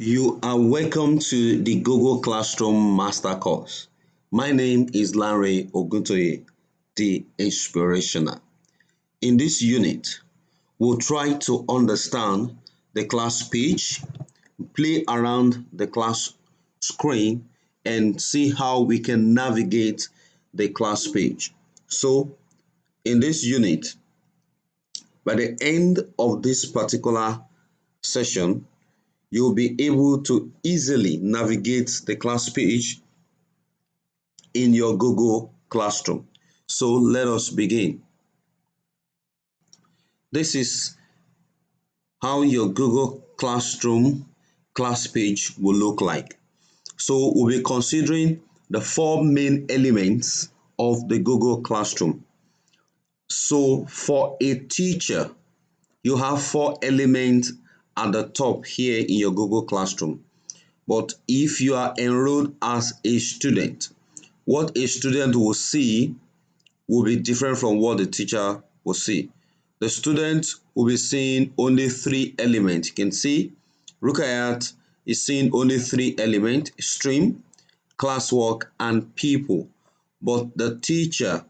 You are welcome to the Google Classroom Master Course. My name is Larry Oguntoye, the Inspirational. In this unit, we'll try to understand the class page, play around the class screen, and see how we can navigate the class page. So, in this unit, by the end of this particular session, you'll be able to easily navigate the class page in your Google Classroom. So let us begin. This is how your Google Classroom class page will look like. So we'll be considering the four main elements of the Google Classroom. So for a teacher, you have four elements at the top here in your Google Classroom. But if you are enrolled as a student, what a student will see will be different from what the teacher will see. The student will be seeing only three elements. You can see Rukayat is seeing only three elements: stream, classwork, and people. But the teacher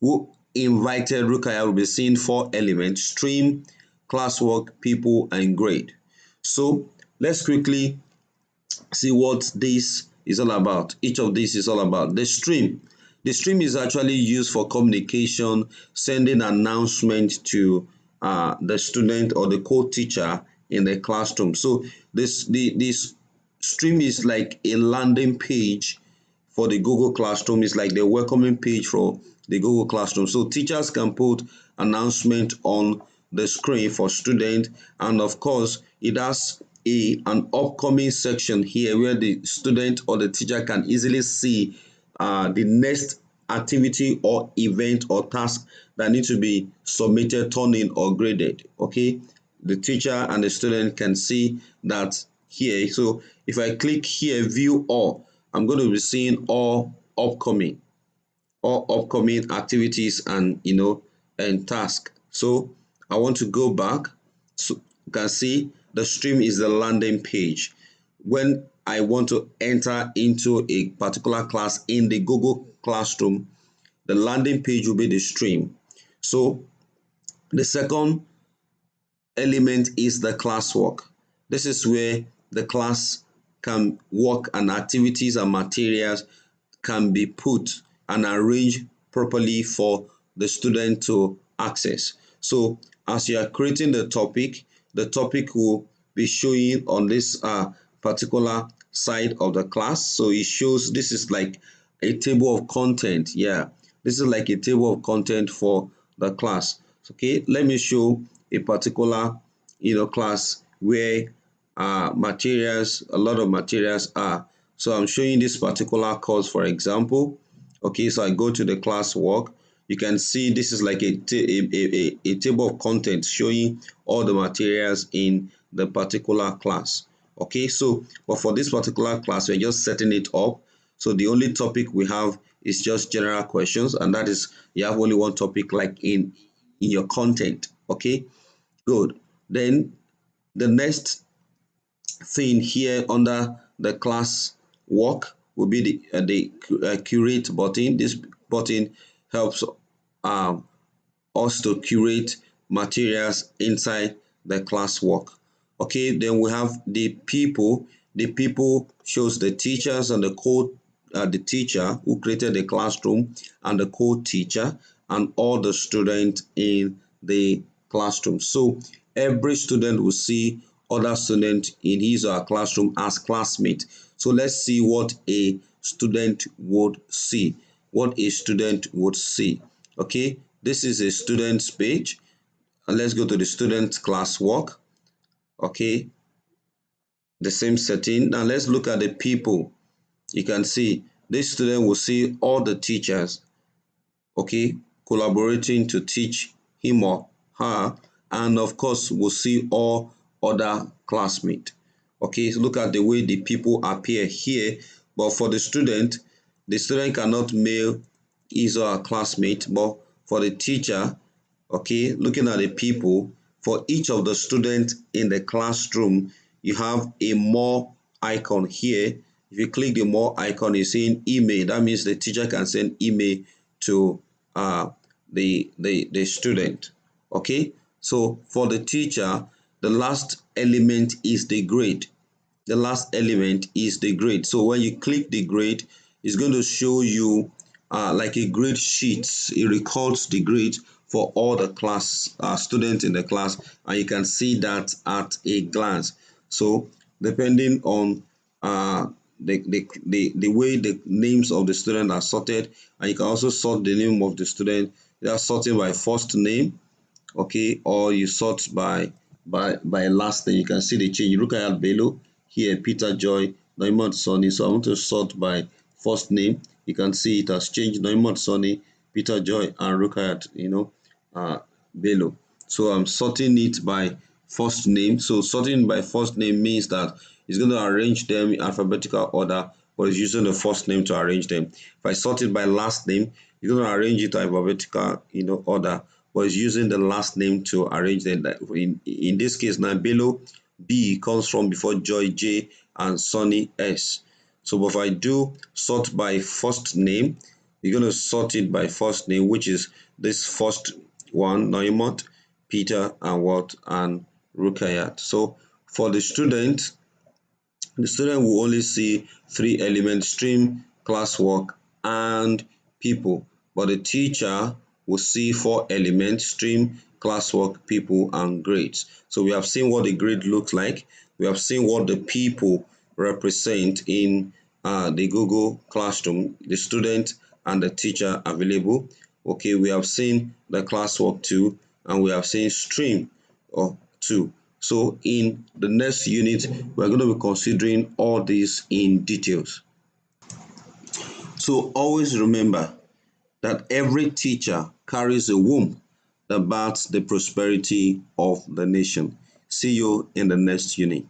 who invited Rukayat will be seeing four elements: stream, classwork, people, and grade. So let's quickly see what this is all about. Each of these is all about. The stream is actually used for communication, sending announcement to the student or the co-teacher in the classroom. So this stream is like a landing page for the Google Classroom. It's like the welcoming page for the Google Classroom. So teachers can put announcement on the screen for students, and of course it has an upcoming section here where the student or the teacher can easily see the next activity or event or task that need to be submitted, turned in, or graded. Okay, the teacher and the student can see that here. So if I click here, view all, I'm going to be seeing all upcoming activities and and tasks. So I want to go back. So you can see the stream is the landing page. When I want to enter into a particular class in the Google Classroom, the landing page will be the stream. So the second element is the classwork. This is where the class can work and activities and materials can be put and arranged properly for the student to access. So as you are creating the topic will be showing on this particular side of the class. So it shows this is like a table of content. Yeah, this is like a table of content for the class. Okay, let me show a particular class where materials, a lot of materials are. So I'm showing this particular course, for example. Okay, so I go to the class work. You can see this is like a table of contents showing all the materials in the particular class. Okay, so but for this particular class, we're just setting it up. So the only topic we have is just general questions, and that is you have only one topic like in your content. Okay, good. Then the next thing here under the class work will be the curate button. This button helps um, us to curate materials inside the classwork. Okay, then we have the people. The people shows the teachers and the teacher who created the classroom and the co-teacher and all the students in the classroom. So every student will see other student in his or her classroom as classmate. So let's see what a student would see. What a student would see. Okay, this is a student's page, and let's go to the student classwork. Okay, the same setting. Now let's look at the people. You can see this student will see all the teachers, okay, collaborating to teach him or her, and of course we'll see all other classmates. Okay, so look at the way the people appear here. But for the student cannot mail his or her classmate. But for the teacher, okay, looking at the people, for each of the students in the classroom, you have a more icon here. If you click the more icon, it's saying email. That means the teacher can send email to the student. Okay, so for the teacher, the last element is the grade. The last element is the grade. So when you click the grade, it's going to show you like a grade sheet. It records the grade for all the class students in the class, and you can see that at a glance. So depending on the way the names of the student are sorted, and you can also sort the name of the student. They are sorted by first name, okay, or you sort by last name. You can see the change. You look at below here, Peter Joy, Neumann Sonny. So I want to sort by first name. You can see it has changed. Neumann Sonny, Peter Joy, and Rukayat, below. So I'm sorting it by first name. So sorting by first name means that it's going to arrange them in alphabetical order, but it's using the first name to arrange them. If I sort it by last name, it's going to arrange it alphabetical, order, but it's using the last name to arrange them. In this case, now below B comes from before Joy J and Sonny S. So if I do sort by first name, you're going to sort it by first name, which is this first one, Naimot, Peter, and what, and Rukayat. So for the student will only see three elements: stream, classwork, and people. But the teacher will see four elements: stream, classwork, people, and grades. So we have seen what the grade looks like. We have seen what the people represent in the Google Classroom, the student and the teacher available. Okay, we have seen the classwork too, and we have seen stream or two. So in the next unit, we're going to be considering all these in details. So always remember that every teacher carries a womb that births the prosperity of the nation. See you in the next unit.